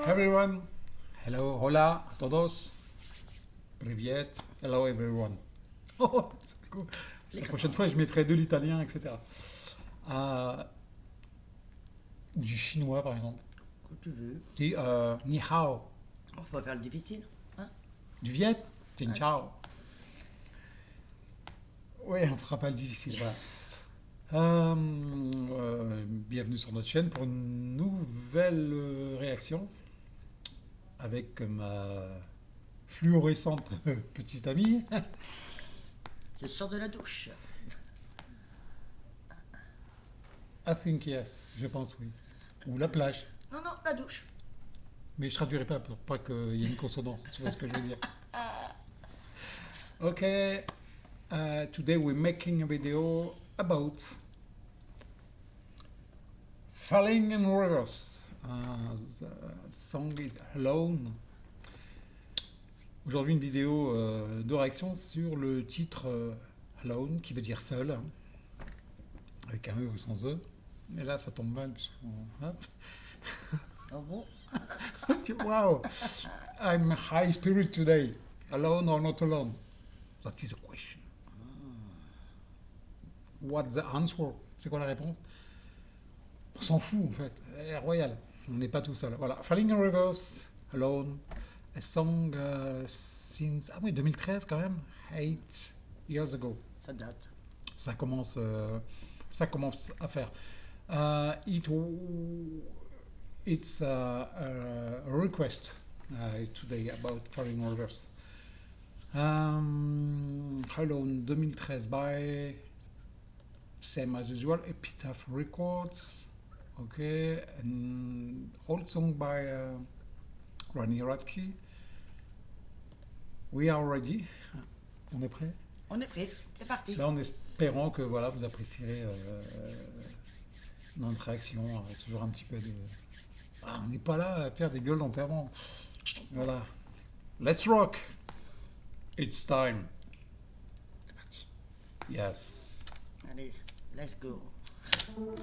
everyone. Hello, hola a todos. Privet. Hello everyone. Oh, c'est cool. La prochaine fois, je mettrai de l'italien, etc. Du chinois, par exemple. Quand tu veux. Dis ni hao. On va faire le difficile. Hein? Du viet. Tin chao. Oui, on fera pas le difficile. Voilà. Bienvenue sur notre chaîne pour une nouvelle réaction avec ma fluorescente petite amie. Je sors de la douche. I think yes, je pense oui. Ou la plage. Non, la douche. Mais je traduirai pas pour pas qu'il y ait une consonance, tu vois ce que je veux dire. Okay, today we're making a video about Falling in Rivers. The song is Alone. Aujourd'hui, une vidéo de réaction sur le titre Alone, qui veut dire seul, hein, avec un E ou sans E. Mais là, ça tombe mal, puisqu'on... Hop. Ah bon? Wow, I'm high spirit today. Alone or not alone? That is a question. What's the answer? C'est quoi la réponse? On s'en fout en fait. Royal. On n'est pas tout seul. Voilà. Falling in Rivers, Alone. A song since 2013 quand même. 8 years ago. Ça date. Ça commence à faire. It's a request today about Falling in Rivers. Alone 2013 by same as usual Epitaph Records. Okay, and old song by Ronnie Radke. We are ready. On est prêt? On est prêt, c'est parti. Là, en espérant que voilà, vous apprécierez notre réaction. Toujours un petit peu de... on n'est pas là à faire des gueules d'enterrement. Voilà. Let's rock. It's time. C'est parti. Yes. Allez, let's go. Falling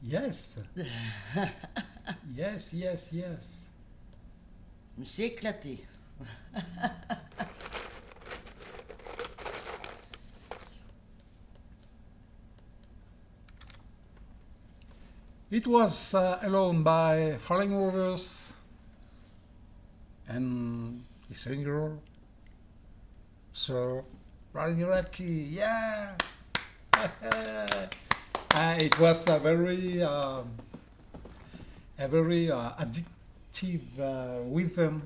Yes. Yes, yes, yes. Je me suis éclaté. It was Alone by Falling Rovers and the singer Sir Rodney Radke. Yeah. It was a very addictive rhythm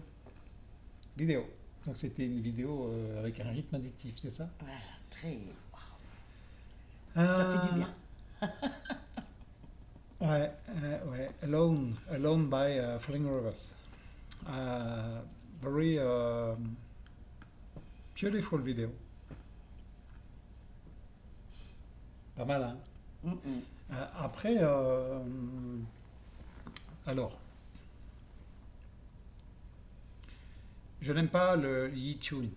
vidéo. Donc c'était une vidéo avec un rythme addictif, c'est ça? Voilà, très. Ça fait du bien. Ouais, ouais. Alone by Falling Rovers. Very beautiful video. Pas mal, hein? Après, alors, je n'aime pas le YouTube.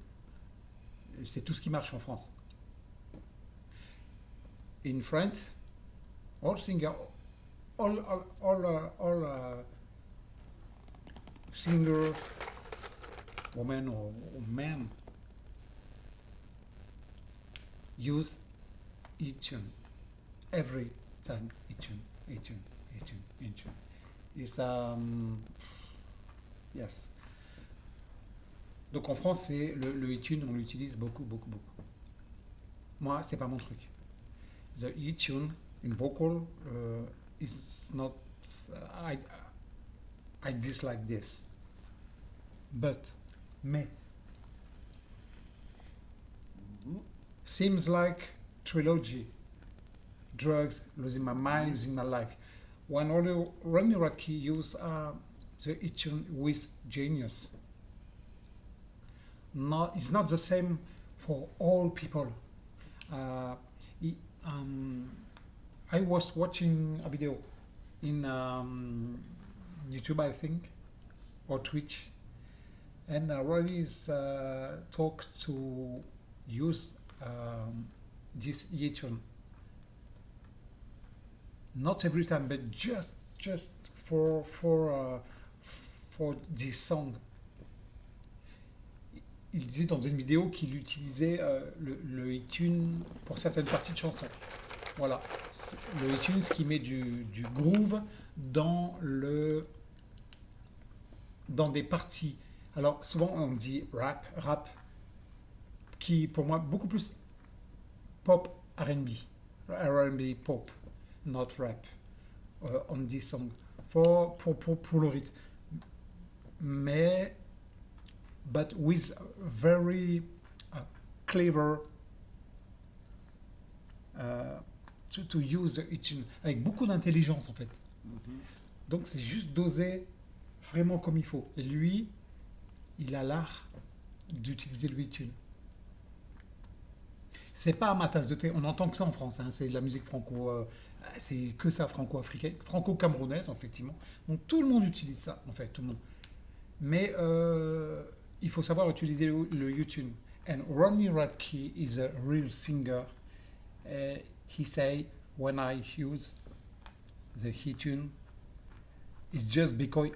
C'est tout ce qui marche en France. In France, all singers, all singers, women or men, use iTunes every time. iTunes. It's yes. Donc en France, c'est le iTunes, on l'utilise beaucoup. Moi, c'est pas mon truc. The iTunes in vocal is not. I dislike this. But me seems like trilogy. Drugs, losing my mind, losing my life. When Rodney Radke used the iTunes with genius. It's not the same for all people. I was watching a video in YouTube, I think, or Twitch, and Rodney's talked to use this iTunes. Not every time, but just for this song. Il disait dans une vidéo qu'il utilisait le iTunes pour certaines parties de chansons. Voilà, le iTunes qui met du groove dans des parties. Alors souvent on dit rap, qui pour moi beaucoup plus pop R&B pop. Not rap on this song pour le rythme, mais but with very clever to use it avec beaucoup d'intelligence en fait. Donc c'est juste doser vraiment comme il faut, et lui il a l'art d'utiliser le iTunes. C'est pas ma tasse de thé, on entend que ça en France, hein. C'est de la musique c'est que ça, franco-africaine, franco-camerounaise, effectivement. Donc tout le monde utilise ça, en fait, tout le monde. Mais il faut savoir utiliser le YouTube. And Rodney Radke is a real singer. He say, when I use the iTunes, it's just because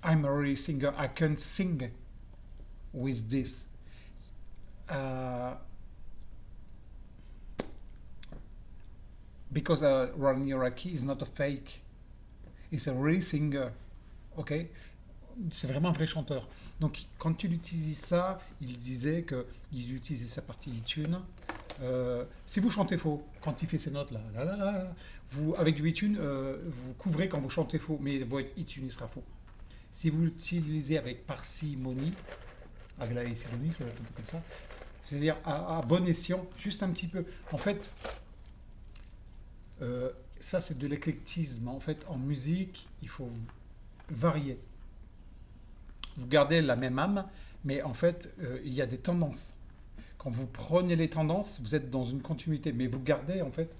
I'm a real singer. I can sing with this. Because Rodney Radke is not a fake, he's a real singer, ok? C'est vraiment un vrai chanteur. Donc quand il utilisait ça, il disait qu'il utilisait sa partie iTunes. Si vous chantez faux, quand il fait ces notes là, vous avec du iTunes, vous couvrez quand vous chantez faux, mais votre iTunes il sera faux. Si vous l'utilisez avec parcimonie, aglaïsidonie, ça va être comme ça, c'est-à-dire à bon escient, juste un petit peu. En fait. Ça, c'est de l'éclectisme. En fait, en musique, il faut varier. Vous gardez la même âme, mais en fait, il y a des tendances. Quand vous prenez les tendances, vous êtes dans une continuité, mais vous gardez, en fait,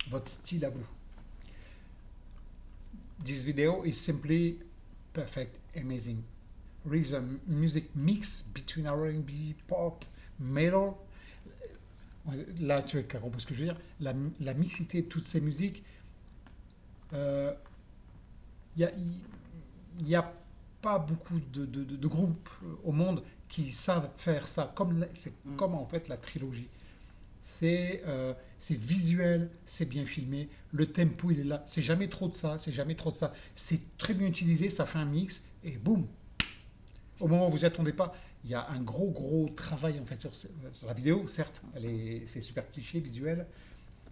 votre style à vous. This video is simply perfect, amazing. Rhythm, music mix between R&B, pop, metal. Là, tu as compris ce que je veux dire. La mixité de toutes ces musiques, Euh, Il y a, il y a pas beaucoup de groupes au monde qui savent faire ça. C'est Mm. comme en fait la trilogie. C'est visuel, c'est bien filmé, le tempo il est là. C'est jamais trop de ça, c'est jamais trop de ça. C'est très bien utilisé, ça fait un mix et boum. Au moment où vous n'y attendez pas, il y a un gros travail en fait sur la vidéo. Certes, c'est super cliché visuel,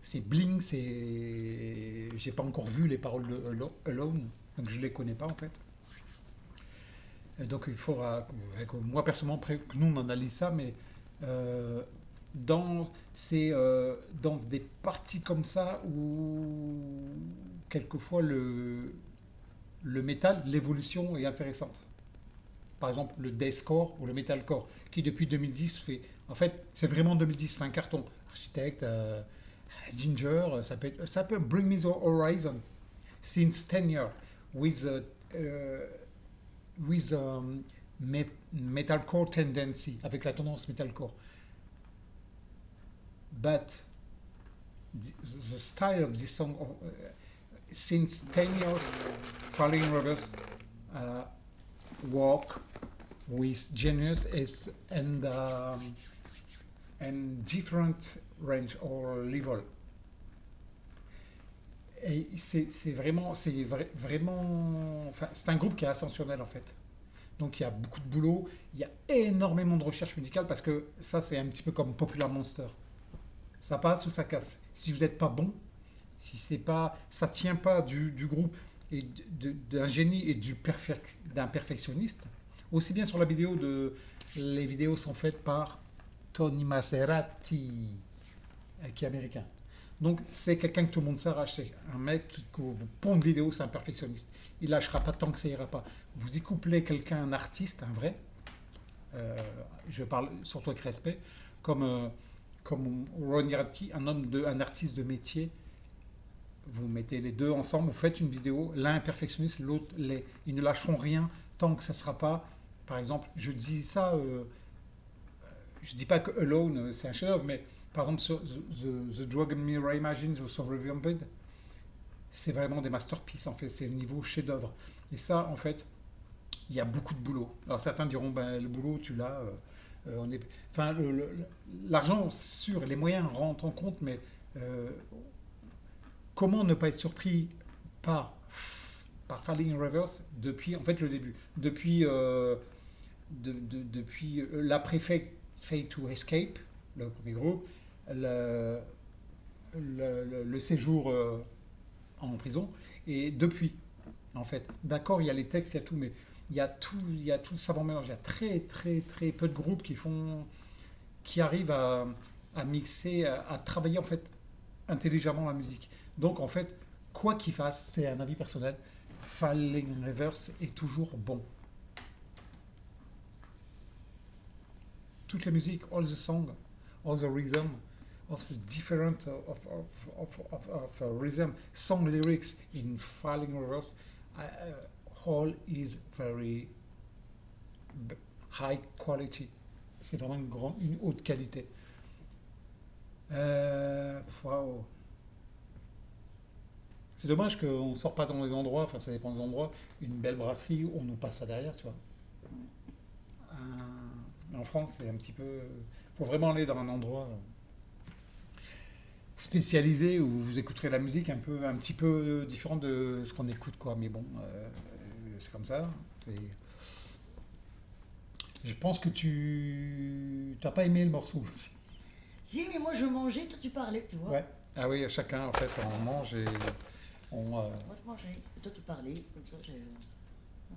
c'est bling, j'ai pas encore vu les paroles de Alone, donc je les connais pas en fait. Et donc il faudra que moi personnellement après que nous on analyse ça, mais euh, dans des parties comme ça où quelquefois le métal, l'évolution est intéressante. Par exemple le deathcore ou le metalcore qui depuis 2010 fait, en fait c'est vraiment 2010, fait un carton. Architecte, Ginger, ça peut Bring Me the Horizon since 10 years with with metalcore tendency, avec la tendance metalcore. But the style of this song, since 10 years, Falling Rivers uh, work with genius is and different range or level. Et vraiment, enfin, c'est un groupe qui est ascensionnel en fait. Donc il y a beaucoup de boulot, il y a énormément de recherche musicale parce que ça c'est un petit peu comme Popular Monster. Ça passe ou ça casse. Si vous n'êtes pas bon, si c'est pas, ça tient pas du groupe et d'un génie et d'un perfectionniste. Aussi bien sur la vidéo les vidéos sont faites par Tony Maserati, qui est américain. Donc c'est quelqu'un que tout le monde sait racheter. Un mec qui, pour une vidéo, c'est un perfectionniste. Il lâchera pas tant que ça ira pas. Vous y couplez quelqu'un, un artiste, un vrai, euh, je parle surtout avec respect, comme Ronnie Radke, un artiste de métier. Vous mettez les deux ensemble, vous faites une vidéo, l'un est perfectionniste, l'autre l'est. Ils ne lâcheront rien tant que ça ne sera pas. Par exemple, je dis ça, je dis pas que Alone c'est un chef-d'œuvre, mais par exemple sur The Dragon Mirror Imagines ou sur Revealed, c'est vraiment des masterpieces en fait, c'est le niveau chef-d'œuvre. Et ça, en fait, il y a beaucoup de boulot. Alors certains diront, ben, le boulot, tu l'as. On est... Enfin, l'argent, sûr, les moyens rentrent en compte, mais euh, comment ne pas être surpris par, par Falling Rivers depuis, en fait, le début. Depuis l'après-Fade to Escape, le premier groupe, le, le séjour en prison, et depuis, en fait. D'accord, il y a les textes, il y a tout, mais il y a tout le savant mélange. Il y a très peu de groupes qui arrivent à mixer, à travailler en fait intelligemment la musique. Donc en fait, quoi qu'il fasse, c'est un avis personnel, Falling Rivers est toujours bon. Toute la musique, all the song, all the rhythm, of the different rhythm, song lyrics in Falling Rivers, all is very high quality. C'est vraiment une haute qualité. Wow. C'est dommage qu'on ne sort pas dans les endroits, enfin ça dépend des endroits, une belle brasserie où on nous passe ça derrière, tu vois. En France, c'est un petit peu. Il faut vraiment aller dans un endroit spécialisé où vous écouterez la musique un petit peu différente de ce qu'on écoute, quoi. Mais bon, c'est comme ça. Je pense que tu n'as pas aimé le morceau aussi. Si, mais moi je mangeais, toi tu parlais, tu vois. Ouais. Ah oui, chacun, en fait, on mange et on. Moi je mangeais, et toi tu parlais, comme ça j'ai.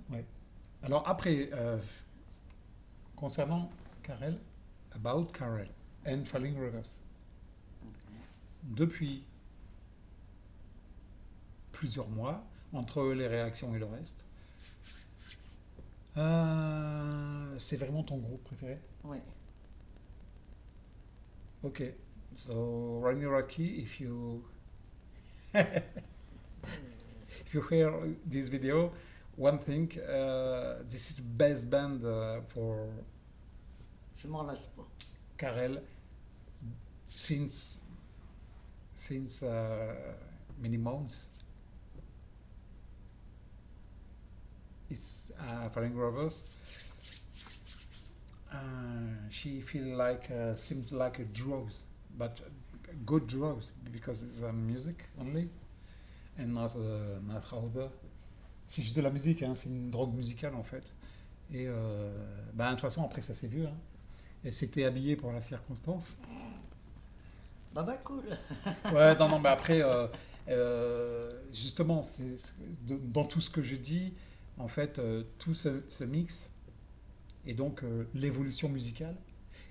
Ouais. Alors après, concernant Karel, About Karel and Falling Rivers, depuis plusieurs mois, entre les réactions et le reste, c'est vraiment ton groupe préféré? Ouais. Ok. So, Rani Raki, if you hear this video, one thing, this is best band for Je m'en lasse pas. Karel since many months. it's Falling Rovers. She feel like seems like a drugs, but good drugs because it's music only and not other. C'est juste de la musique, hein, c'est une drogue musicale en fait. Et de toute façon après ça c'est vieux. Hein. Elle s'était habillée pour la circonstance. Bah cool. Ouais, non, mais après, justement, dans tout ce que je dis, en fait, tout se mixe et donc l'évolution musicale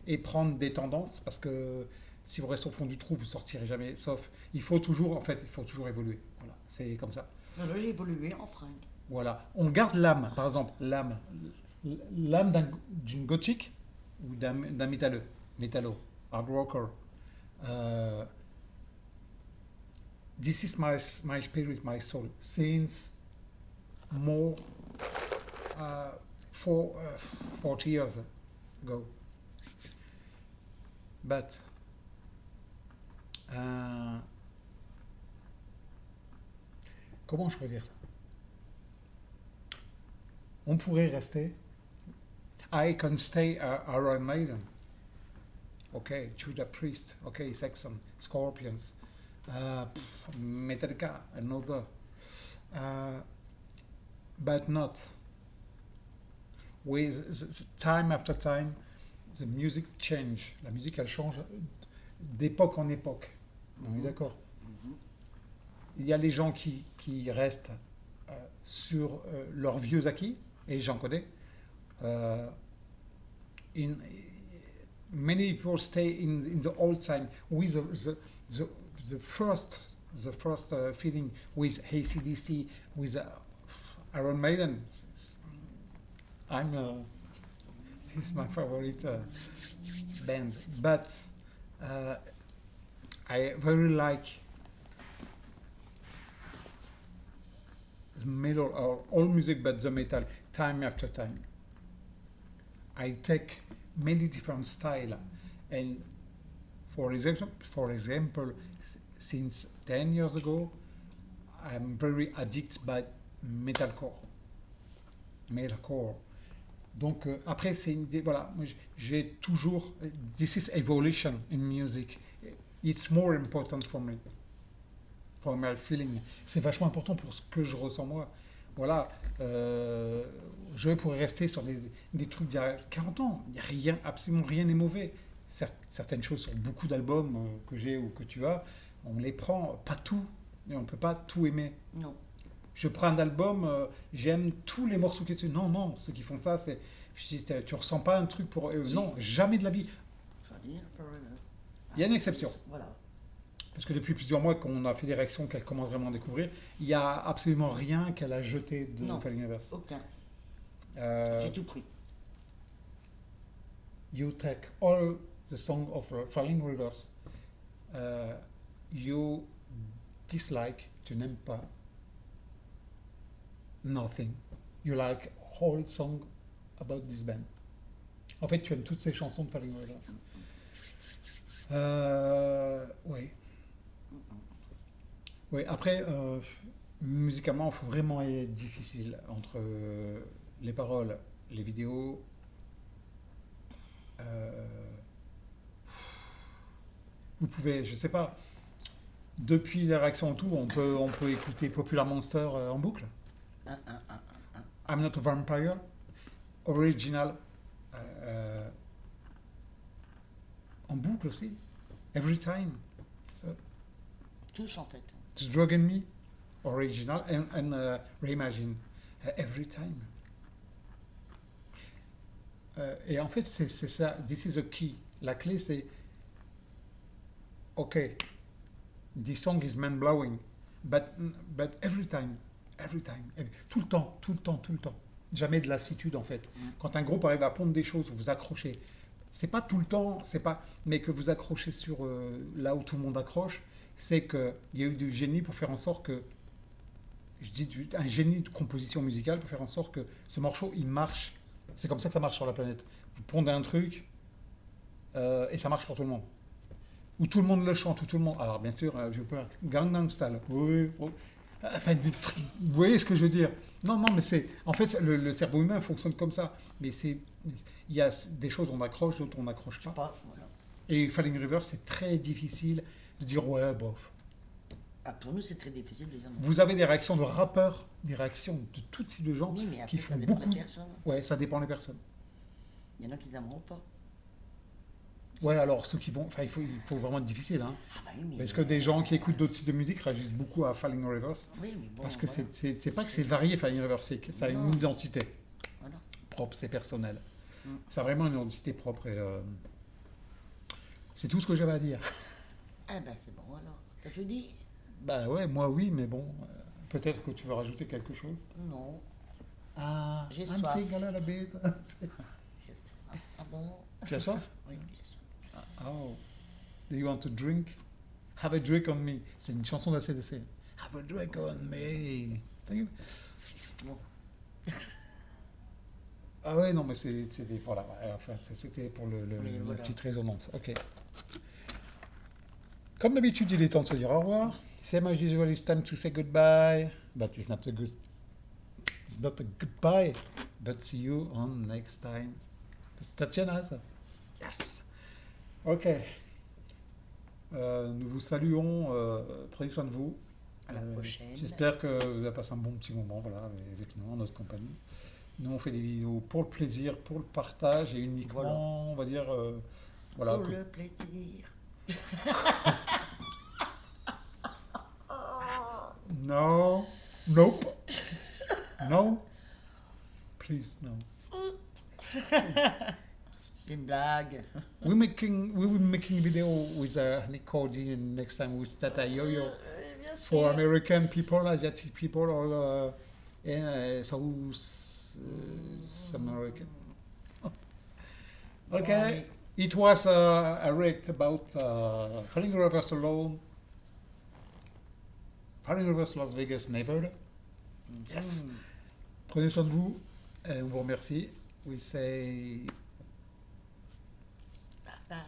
et prendre des tendances parce que si vous restez au fond du trou, vous sortirez jamais. Sauf, il faut toujours, en fait, il faut toujours évoluer. Voilà, c'est comme ça. Là, j'ai évolué en fringue. Voilà, on garde l'âme, par exemple, l'âme d'une gothique ou d'un métallo, hard rocker. Uh, this is my spirit, my soul, since more 40 years ago. But comment je peux dire ça? On pourrait rester. I can stay Iron Maiden. Okay, Judas Priest. Okay, Saxon, Scorpions, Metallica, another. But not. With time after time, the music change. La musique, elle change d'époque en époque. On est d'accord. Il y a les gens qui restent sur leurs vieux acquis, et j'en connais. Many people stay in the old time with the first feeling with AC/DC, with Iron Maiden. This is my favorite band, but I very like the metal or all music, but the metal time after time. I take many different styles, and for example, since 10 years ago, I'm very addicted by metalcore. Donc après c'est voilà, j'ai toujours this is evolution in music. It's more important for me, for my feeling. C'est vachement important pour ce que je ressens moi. Voilà, je pourrais rester sur des trucs d'il y a 40 ans. Il y a rien, absolument rien n'est mauvais. Certaines choses sur beaucoup d'albums que j'ai ou que tu as, on les prend, pas tout, mais on peut pas tout aimer. Non. Je prends un album, j'aime tous les morceaux qui sont. Non, ceux qui font ça, c'est. Tu ressens pas un truc pour. Non, jamais de la vie. Il y a une exception. Voilà. Parce que depuis plusieurs mois qu'on a fait des réactions qu'elle commence vraiment à découvrir, il n'y a absolument rien qu'elle a jeté de Falling Universe. Aucun. J'ai tout pris. You take all the songs of Falling Rivers. You dislike, tu n'aimes pas. Nothing. You like whole song about this band. En fait, tu aimes toutes ces chansons de Falling Rivers. Oui. Oui, après, musicalement, il faut vraiment être difficile entre les paroles, les vidéos. Vous pouvez, je sais pas, depuis la réaction et tout, on peut écouter Popular Monster en boucle. I'm Not a Vampire, original, en boucle aussi. Every Time. Tous en fait. Just Drug in Me, original, and Reimagine, Every Time. Et en fait, c'est ça. This is a key. La clé, c'est OK. This song is mind-blowing, but every time. Tout le temps. Jamais de lassitude, en fait. Quand un groupe arrive à pondre des choses, vous accrochez. C'est pas tout le temps, mais que vous accrochez sur là où tout le monde accroche, c'est qu'il y a eu du génie pour faire en sorte que, je dis un génie de composition musicale pour faire en sorte que ce morceau, il marche. C'est comme ça que ça marche sur la planète. Vous pondez un truc et ça marche pour tout le monde. Ou tout le monde le chante, ou tout le monde. Alors bien sûr, je peux Gangnam Style. Oui. Enfin, vous voyez ce que je veux dire? Non, non, mais c'est. En fait, le cerveau humain fonctionne comme ça. Mais c'est. Il y a des choses on accroche, d'autres on n'accroche pas. Voilà. Et Falling River, c'est très difficile de dire ouais, bof. Ah, pour nous, c'est très difficile de dire non. Vous avez des réactions de rappeurs, des réactions de tout type de gens Oui, mais après, qui ça font dépend beaucoup. des personnes. Ouais, ça dépend des personnes. Il y en a qui aimeront pas. Ouais, alors ceux qui vont. Enfin, il faut vraiment être difficile, hein. Ah bah oui, mais... Parce que des gens qui écoutent d'autres types de musique réagissent beaucoup à Falling Rivers. Oui, mais bon, Parce que voilà. c'est pas que c'est varié, Falling Rivers, c'est que ça a une Non. identité Voilà. propre, c'est personnel. Mm. Ça a vraiment une identité propre et c'est tout ce que j'avais à dire. Ah bah c'est bon alors. T'as tout dit? Bah ouais, moi oui, mais bon, peut-être que tu veux rajouter quelque chose. Non. Ah, J'ai I'm soif. sick a little bit. Ah bon? Tu as soif? Oui, j'ai soif. Oh, do you want to drink? Have a drink on me. C'est une chanson d'ACDC. Have a drink on me. Thank you. Bon. Ah ouais, non, mais c'était voilà, ouais, enfin, c'était pour Oui, la voilà. petite résonance. Ok. Comme d'habitude, il est temps de se dire au revoir. Same as usual, it's time to say goodbye. But it's not a goodbye. But see you on next time. Tatiana, ça? Yes. Ok. Nous vous saluons. Prenez soin de vous. À la prochaine. J'espère que vous avez passé un bon petit moment voilà, avec nous, en notre compagnie. Nous, on fait des vidéos pour le plaisir, pour le partage et uniquement, Voilà. on va dire, voilà. Pour le plaisir. No, nope, no, please, no. C'est une blague. We will be making video with an accordion next time with Tata Yo-Yo Bien for American people, Asiatic people, or South American. Okay, it was a react about Falling Rivers Alone, Falling Rivers Las Vegas, Nevada. Yes. Prenez soin de vous et on vous remercie. We say Bye.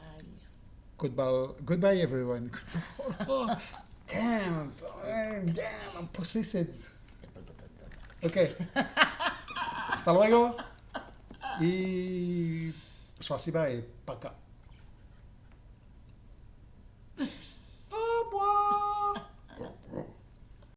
goodbye everyone. Oh, damn, I'm possessed. Ok. Hasta luego. Y Spasiba et Paka.